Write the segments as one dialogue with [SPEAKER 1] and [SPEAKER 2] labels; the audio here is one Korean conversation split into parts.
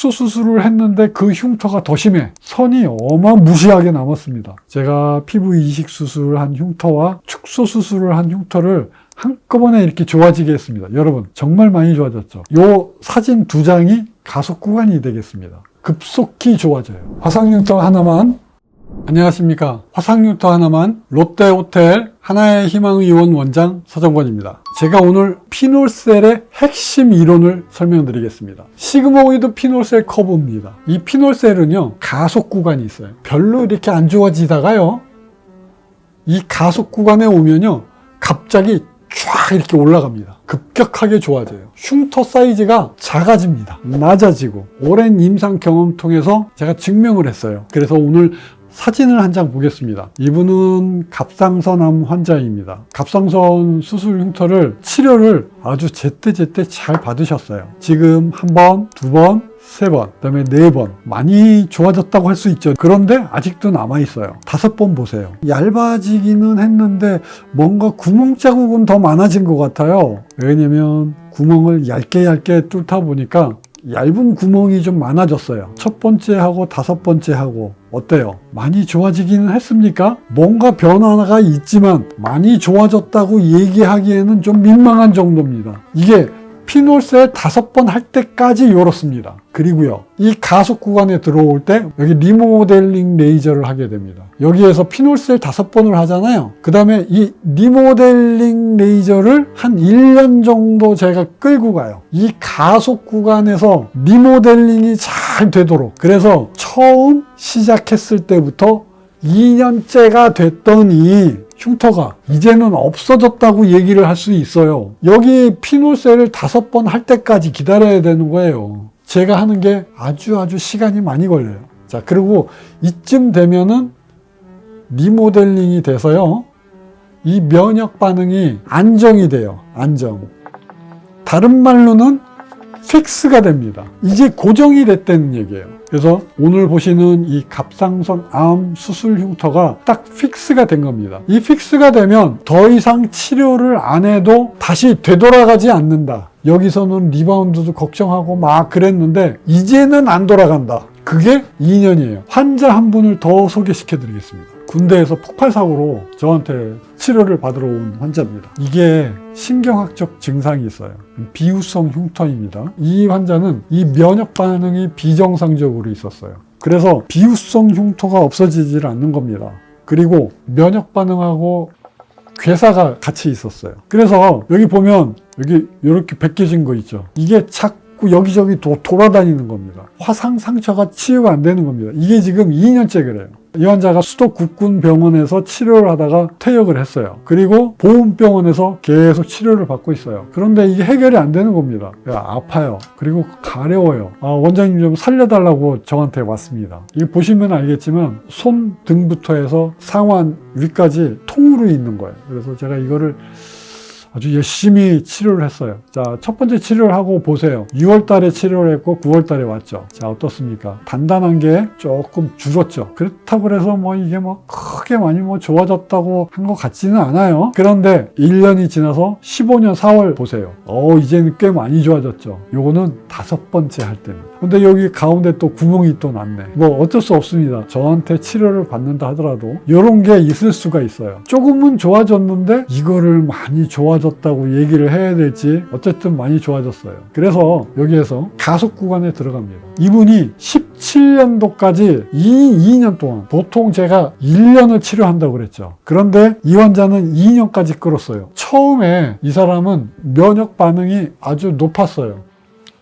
[SPEAKER 1] 축소 수술을 했는데 그 흉터가 더 심해. 선이 어마무시하게 남았습니다. 제가 피부 이식 수술한 흉터와 축소 수술을 한 흉터를 한꺼번에 이렇게 좋아지게 했습니다. 여러분, 정말 많이 좋아졌죠? 요 사진 2장이 가속 구간이 되겠습니다. 급속히 좋아져요. 화상흉터 하나만. 안녕하십니까. 화상흉터 하나만 롯데호텔 하나의 희망의원 원장 서정권입니다. 제가 오늘 피놀셀의 핵심 이론을 설명드리겠습니다. 시그모이드 피놀셀 커브입니다. 이 피놀셀은요, 가속 구간이 있어요. 별로 이렇게 안 좋아지다가요, 이 가속 구간에 오면요, 갑자기 쫙 이렇게 올라갑니다. 급격하게 좋아져요. 흉터 사이즈가 작아집니다. 낮아지고, 오랜 임상 경험 통해서 제가 증명을 했어요. 그래서 오늘 사진을 한 장 보겠습니다. 이분은 갑상선암 환자입니다. 갑상선 수술 흉터를 치료를 아주 제때제때 잘 받으셨어요. 지금 1번, 2번, 3번, 그 다음에 4번. 많이 좋아졌다고 할 수 있죠. 그런데 아직도 남아있어요. 5번 보세요. 얇아지기는 했는데 뭔가 구멍 자국은 더 많아진 것 같아요. 왜냐면 구멍을 얇게 뚫다 보니까 얇은 구멍이 좀 많아졌어요. 첫 번째 하고 5번째 하고 어때요? 많이 좋아지기는 했습니까? 뭔가 변화가 있지만 많이 좋아졌다고 얘기하기에는 좀 민망한 정도입니다. 이게 피놀셀 5번 할 때까지 이렇습니다. 그리고요, 이 가속 구간에 들어올 때 여기 리모델링 레이저를 하게 됩니다. 여기에서 피놀셀 5번을 하잖아요. 그 다음에 이 리모델링 레이저를 한 1년 정도 제가 끌고 가요. 이 가속 구간에서 리모델링이 잘 되도록. 그래서 처음 시작했을 때부터 2년째가 됐더니 흉터가 이제는 없어졌다고 얘기를 할 수 있어요. 여기 피놀셀을 5번 할 때까지 기다려야 되는 거예요. 제가 하는 게 아주 시간이 많이 걸려요. 자, 그리고 이쯤 되면은 리모델링이 돼서요, 이 면역 반응이 안정이 돼요. 안정. 다른 말로는 픽스가 됩니다. 이제 고정이 됐다는 얘기예요. 그래서 오늘 보시는 이 갑상선 암 수술 흉터가 딱 픽스가 된 겁니다. 이 픽스가 되면 더 이상 치료를 안 해도 다시 되돌아가지 않는다. 여기서는 리바운드도 걱정하고 막 그랬는데 이제는 안 돌아간다. 그게 2년이에요. 환자 한 분을 더 소개시켜 드리겠습니다. 군대에서 폭발사고로 저한테 치료를 받으러 온 환자입니다. 이게 신경학적 증상이 있어요. 비후성 흉터입니다. 이 환자는 이 면역 반응이 비정상적으로 있었어요. 그래서 비후성 흉터가 없어지질 않는 겁니다. 그리고 면역 반응하고 괴사가 같이 있었어요. 그래서 여기 보면 여기 이렇게 벗겨진 거 있죠. 이게 자꾸 여기저기 돌아다니는 겁니다. 화상 상처가 치유가 안 되는 겁니다. 이게 지금 2년째 그래요. 이 환자가 수도국군병원에서 치료를 하다가 퇴역을 했어요. 그리고 보훈병원에서 계속 치료를 받고 있어요. 그런데 이게 해결이 안 되는 겁니다. 아파요. 그리고 가려워요. 원장님 좀 살려달라고 저한테 왔습니다. 이거 보시면 알겠지만 손 등부터 해서 상완 위까지 통으로 있는 거예요. 그래서 제가 이거를 아주 열심히 치료를 했어요. 자, 첫 번째 치료를 하고 보세요. 6월 달에 치료를 했고 9월 달에 왔죠. 자, 어떻습니까? 단단한 게 조금 줄었죠. 그렇다고 해서 이게 크게 많이 좋아졌다고 한 것 같지는 않아요. 그런데 1년이 지나서 15년 4월 보세요. 이제는 꽤 많이 좋아졌죠. 요거는 5번째 할 때입니다. 근데 여기 가운데 또 구멍이 또 났네. 어쩔 수 없습니다. 저한테 치료를 받는다 하더라도 이런 게 있을 수가 있어요. 조금은 좋아졌는데 이거를 많이 좋아졌다고 얘기를 해야 될지 어쨌든 많이 좋아졌어요. 그래서 여기에서 가속 구간에 들어갑니다. 이분이 17년도까지 2년 동안 보통 제가 1년을 치료한다고 그랬죠. 그런데 이 환자는 2년까지 끌었어요. 처음에 이 사람은 면역 반응이 아주 높았어요.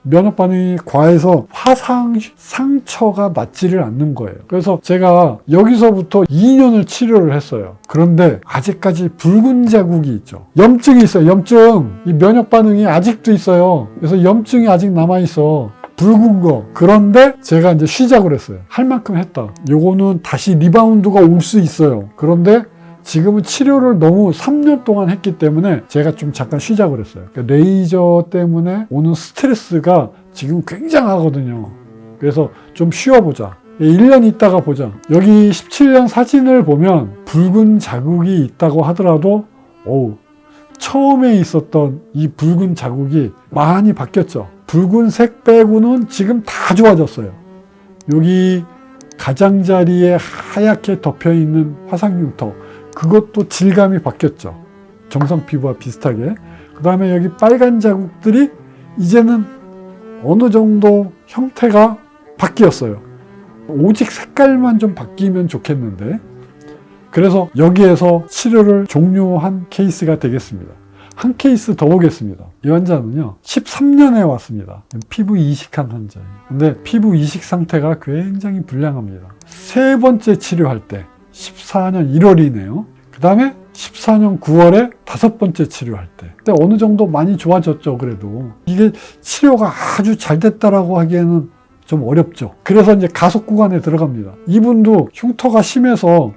[SPEAKER 1] 면역 반응이 과해서 화상 상처가 낫지를 않는 거예요. 그래서 제가 여기서부터 2년을 치료를 했어요. 그런데 아직까지 붉은 자국이 있죠. 염증이 있어요. 염증. 이 면역 반응이 아직도 있어요. 그래서 염증이 아직 남아있어. 붉은 거. 그런데 제가 이제 쉬자고 그랬어요. 할 만큼 했다. 요거는 다시 리바운드가 올 수 있어요. 그런데 지금은 치료를 너무 3년 동안 했기 때문에 제가 좀 잠깐 쉬자고 그랬어요. 그러니까 레이저 때문에 오는 스트레스가 지금 굉장하거든요. 그래서 좀 쉬어보자. 1년 있다가 보자. 여기 17년 사진을 보면 붉은 자국이 있다고 하더라도 처음에 있었던 이 붉은 자국이 많이 바뀌었죠. 붉은색 빼고는 지금 다 좋아졌어요. 여기 가장자리에 하얗게 덮여있는 화상 흉터, 그것도 질감이 바뀌었죠. 정상 피부와 비슷하게. 그 다음에 여기 빨간 자국들이 이제는 어느 정도 형태가 바뀌었어요. 오직 색깔만 좀 바뀌면 좋겠는데, 그래서 여기에서 치료를 종료한 케이스가 되겠습니다. 한 케이스 더 보겠습니다. 이 환자는요, 13년에 왔습니다. 피부 이식한 환자예요. 근데 피부 이식 상태가 굉장히 불량합니다. 세 번째 치료할 때 14년 1월이네요. 그 다음에 14년 9월에 다섯 번째 치료할 때. 근데 어느 정도 많이 좋아졌죠, 그래도. 이게 치료가 아주 잘 됐다라고 하기에는 좀 어렵죠. 그래서 이제 가속 구간에 들어갑니다. 이분도 흉터가 심해서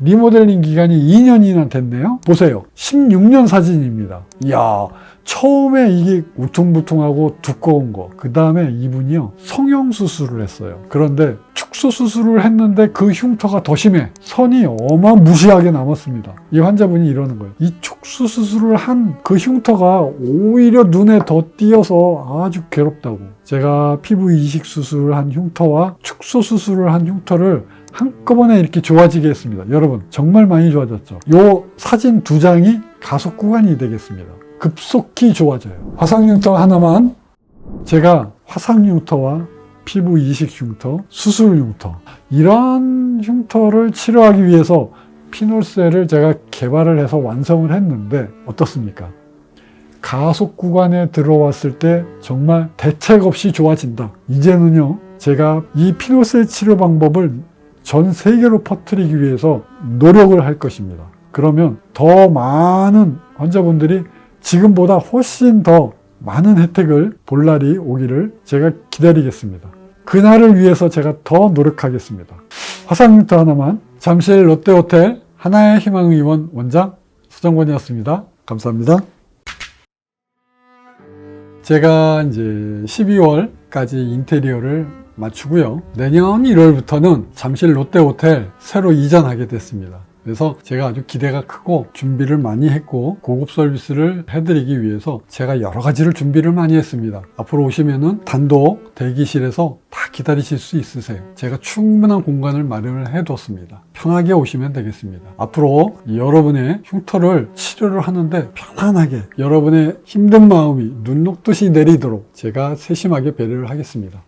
[SPEAKER 1] 리모델링 기간이 2년이나 됐네요. 보세요. 16년 사진입니다. 이야, 처음에 이게 울퉁불퉁하고 두꺼운 거. 그 다음에 이분이요, 성형수술을 했어요. 그런데 축소수술을 했는데 그 흉터가 더 심해. 선이 어마무시하게 남았습니다. 이 환자분이 이러는 거예요. 이 축소수술을 한 그 흉터가 오히려 눈에 더 띄어서 아주 괴롭다고. 제가 피부 이식 수술을 한 흉터와 축소수술을 한 흉터를 한꺼번에 이렇게 좋아지게 했습니다. 여러분, 정말 많이 좋아졌죠. 요 사진 두 장이 가속 구간이 되겠습니다. 급속히 좋아져요. 화상 흉터 하나만, 제가 화상 흉터와 피부 이식 흉터, 수술 흉터, 이런 흉터를 치료하기 위해서 피놀셀을 제가 개발을 해서 완성을 했는데 어떻습니까? 가속 구간에 들어왔을 때 정말 대책 없이 좋아진다. 이제는요, 제가 이 피놀셀 치료 방법을 전 세계로 퍼뜨리기 위해서 노력을 할 것입니다. 그러면 더 많은 환자분들이 지금보다 훨씬 더 많은 혜택을 볼 날이 오기를 제가 기다리겠습니다. 그날을 위해서 제가 더 노력하겠습니다. 화상 흉터 하나만, 잠실 롯데호텔 하나의 희망의원 원장 서정권이었습니다. 감사합니다. 제가 이제 12월까지 인테리어를 마치고요. 내년 1월부터는 잠실 롯데호텔 새로 이전하게 됐습니다. 그래서 제가 아주 기대가 크고 준비를 많이 했고 고급 서비스를 해드리기 위해서 제가 여러 가지를 준비를 많이 했습니다. 앞으로 오시면은 단독 대기실에서 다 기다리실 수 있으세요. 제가 충분한 공간을 마련을 해뒀습니다. 편하게 오시면 되겠습니다. 앞으로 여러분의 흉터를 치료를 하는데 편안하게 여러분의 힘든 마음이 눈 녹듯이 내리도록 제가 세심하게 배려를 하겠습니다.